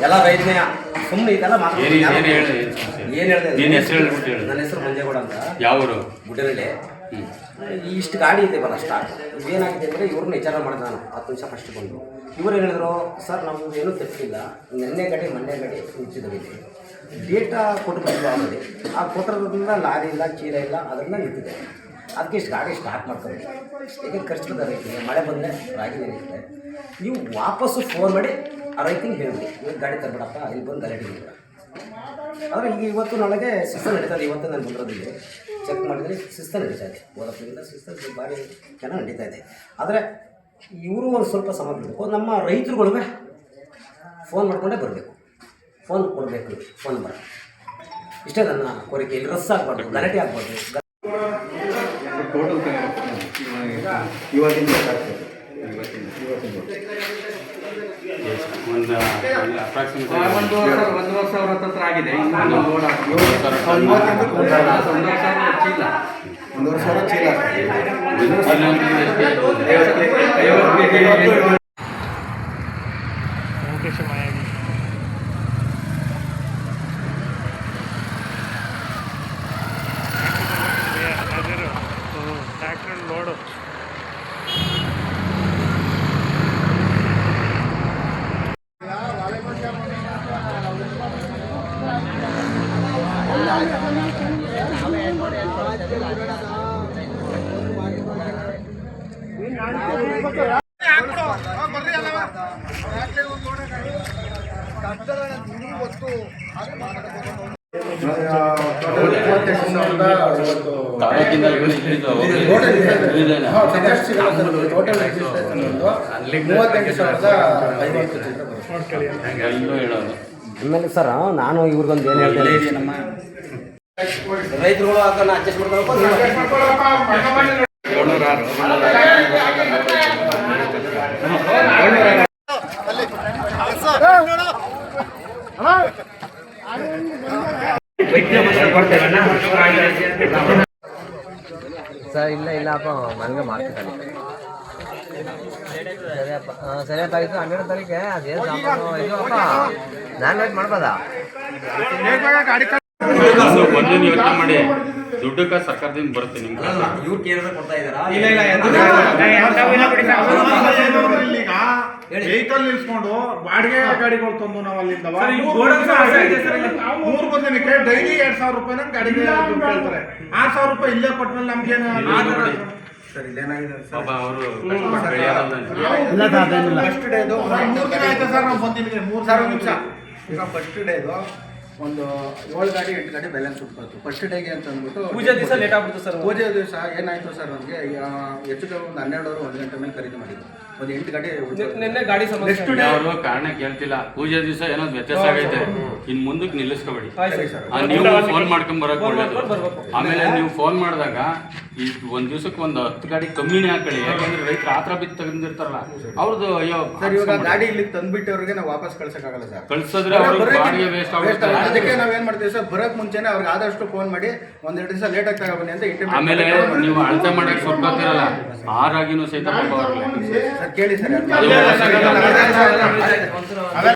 ಎಲ್ಲ ರೈತನೇ ಸುಮ್ಮನೆ ಇದೆಲ್ಲ ಏನು ಹೇಳಿದೆ ನಿನ್ನ ಹೆಸರು ಹೇಳ್ಬಿಟ್ಟು ಹೇಳು. ನನ್ನ ಹೆಸರು ಮಂಜೇಗೌಡ ಅಂತ, ಯಾವರು? ಗುಡ್ಡನಳ್ಳಿ. ಇಷ್ಟು ಗಾಡಿ ಇದೆ ಬಲ್ಲ ಸ್ಟಾರ್ಟ್. ಇದೇನಾಗಿದೆ ಅಂದರೆ ಇವ್ರನ್ನ ವಿಚಾರ ಮಾಡಿದೆ ನಾನು 10 ನಿಮಿಷ ಫಸ್ಟ್ ಬಂದು. ಇವರು ಹೇಳಿದ್ರು, ಸರ್ ನಾವು ಏನೂ ತೆಪ್ಪಿಲ್ಲ, ನೆನ್ನೆ ಗಾಡಿ ಮೊನ್ನೆ ಗಾಡಿ ನಿಂತಿದ್ದೀವಿ, ಡೇಟಾ ಕೊಟ್ಟು ಬಂದು ಆಲ್ರೆಡಿ ಆ ಕೊಟ್ಟಿರೋದ್ರಿಂದ ಲಾರಿ ಇಲ್ಲ, ಚೀಲ ಇಲ್ಲ, ಅದರಿಂದ ನಿಂತಿದೆ. ಅದಕ್ಕೆ ಇಷ್ಟು ಗಾಡಿ ಸ್ಟಾರ್ಟ್ ಮಾಡ್ತಾರೆ. ಈಗ ಖರ್ಚು ರೈತಿಗೆ ಮಳೆ ಬಂದರೆ ರಾಗಿ ನಿಂತಿದೆ. ನೀವು ವಾಪಸ್ಸು ಫೋನ್ ಮಾಡಿ ಆ ರೈತಿಗೆ ಹೇಳಿಬಿಡಿ, ಇವತ್ತು ಗಾಡಿ ತರಬೇಡಪ್ಪ, ಇಲ್ಲಿ ಬಂದು ಗಲಾಟೆ ಇಲ್ಲ. ಆದರೆ ಈಗ ಇವತ್ತು ನಾಳೆಗೆ ಸಿಸ್ಟಮ್ ನಡೀತದೆ. ಇವತ್ತು ನಾನು ಬಂದಿರೋದಿಲ್ಲ, ಚೆಕ್ ಮಾಡಿದರೆ ಸಿಸ್ಟಮ್ ನಡೀತಾ ಇದೆ. ಓದೋದ್ರಿಂದ ಸಿಸ್ಟಮ್ ಭಾರಿ ಚೆನ್ನಾಗಿ ನಡೀತಾ ಇದೆ. ಆದರೆ ಇವರು ಒಂದು ಸ್ವಲ್ಪ ಸಮಯ ಬಿಡಬೇಕು. ನಮ್ಮ ರೈತರುಗಳಿಗೆ ಫೋನ್ ಮಾಡಿಕೊಂಡೇ ಬರಬೇಕು, ಫೋನ್ ಕೊಡಬೇಕು, ಫೋನ್ ಬರ. ಇಷ್ಟೇ ನನ್ನ ಕೋರಿಕೆ. ಇಲ್ಲಿ ರಸ್ ಆಗಬಾರ್ದು, ಗಲಾಟೆ ಆಗಬಾರ್ದು. ಇವತ್ತಿನ ಒಂದು ಅಪ್ರಾಕ್ಸಿಮೇಟ್ 1,000 ಹತ್ರ ಆಗಿದೆ. 1,000 ಚೀಲ ಟ್ರ್ಯಾಕ್ಟರ್ ಲೋಡು ತಾಲೂಕಿಂದ ಆಮೇಲೆ ಸರ್ ನಾನು ಇವ್ರಿಗೊಂದು ಏನು ಹೇಳ್ತೇನೆ, ರೈತರುಗಳು ಅದನ್ನ ಅಡ್ಜಸ್ಟ್ ಸರ್ ಇಲ್ಲಪ್ಪ ನನಗೆ ಮಾಡ್ತಿದ್ದಾನೆ. ಸರಿಯಪ್ಪ ಇದು 12 ತಾರೀಕೆ ಅದೇನು ಸಾಮಾನು ಇದು ಅಪ್ಪ ನಾನು ವೇಟ್ ಮಾಡ್ಬೋದಾ? ಒಂದು ಯೋಚನೆ ಮಾಡಿ, ದುಡ್ಡಕ್ಕೆ ಸರ್ಕಾರದಿಂದ ಬರುತ್ತೆ ನಿಮ್ಗೆ. ಇವ್ರು ಕೇಳಿದ್ರೆ ಕೊಡ್ತಾ ಇದ್ದಾರಾ? ವೆಹಿಕಲ್ ನಿಲ್ಸ್ಕೊಂಡು ಬಾಡಿಗೆ ಗಾಡಿಗಳು ತಂದು ನಾವು ಅಲ್ಲಿಂದ 3 ಬಂದಿನಕ್ಕೆ ಡೈಲಿ 2,000 ರೂಪಾಯಿನ ಗಾಡಿಗೆ ಕೇಳ್ತಾರೆ. 6,000 ರೂಪಾಯಿ ಇಲ್ಲೇ ಕೊಟ್ಮೇಲೆ ನಮ್ಗೆ ಸರ್ ಇಲ್ಲೇನಾಗಿದೆ ಪಾಪ ಅವರು ಫಸ್ಟ್ ಡೇದು 3 ದಿನ ಆಯ್ತು ಸರ್ ನಾವು ಬಂದಿದ್ದೀವಿ. 3 ನಿಮಿಷ ಈಗ ಫಸ್ಟ್ ಡೇದು ಒಂದು 7 ಗಾಡಿ 8 ಗಾಡಿ ಬ್ಯಾಲೆನ್ಸ್ ಉಟ್ಕೊಳ್ತು ಫಸ್ಟ್ ಡೇಗೆ ಅಂತ ಅಂದ್ಬಿಟ್ಟು. ಪೂಜೆ ದಿವಸ ಲೇಟ್ ಆಗ್ಬಿಡ್ತು ಸರ್. ಪೂಜೆ ದಿವಸ ಏನಾಯ್ತು ಸರ್, ನಮಗೆ ಹೆಚ್ಚು ಕಮ್ಮಿ ಒಂದು 12 ಅವರು 1 ಗಂಟೆ ಮೇಲೆ ಖರೀದಿ ಮಾಡಿದ್ದು. ಒಂದು 8 ಗಾಡಿ ನಿನ್ನೆ ಗಾಡಿ ಅವರು ಕಾರಣ ಕೇಳ್ತಿಲ್ಲ. ಪೂಜೆ ದಿವಸ ಏನೋ ವ್ಯತ್ಯಾಸ ಆಗೈತೆ, ಇನ್ ಮುಂದಕ್ಕೆ ನಿಲ್ಲಿಸ್ಕೋಬೇಡಿ. ನೀವು ಫೋನ್ ಮಾಡ್ಕೊಂಡ್ ಬರಕ್ ಒಳ್ಳೇದು. ಆಮೇಲೆ ನೀವು ಫೋನ್ ಮಾಡಿದಾಗ ಒಂದ್ ದಿವಸಕ್ಕೆ ಒಂದು 10 ಗಾಡಿ ಕಮ್ಮಿನೇ ಹಾಕೊಳ್ಳಿ. ಯಾಕಂದ್ರೆ ರೈತರು ಆತ್ರ ಬಿದ್ದು ತಗೊಂಡಿರ್ತಾರಲ್ಲ ಅವ್ರದ್ದು. ಅಯ್ಯೋ ಸರ್ ಇವಾಗ ಗಾಡಿ ಇಲ್ಲಿ ತಂದ್ಬಿಟ್ಟವ್ರಿಗೆ ನಾವು ವಾಪಸ್ ಕಳ್ಸಕ್ಕಾಗಲ್ಲ ಸರ್. ಕಳ್ಸಿದ್ರೆ ಅವ್ರಿಗೆ ಬಾಡಿಗೆ ವೇಸ್ಟ್ ಆಗುತ್ತೆ. ಅದಕ್ಕೆ ನಾವೇನ್ ಮಾಡ್ತೀವಿ ಸರ್, ಬರಕ್ ಮುಂಚೆನೆ ಅವ್ರಿಗೆ ಆದಷ್ಟು ಫೋನ್ ಮಾಡಿ 1-2 ದಿವಸ ಲೇಟ್ ಆಗಿ ತಗೊಬನ್ನಿ ಅಂತ ಇಂಟಿಮೇಟ್. ಆಮೇಲೆ ನೀವು ಅಳತೆ ಮಾಡಕ್ ಸ್ವಲ್ಪ ಗೊತ್ತಿರಲ್ಲ, ಆರಾಗಿನೂ ಸಹಿತ ಕೇಳಿ ಸರ್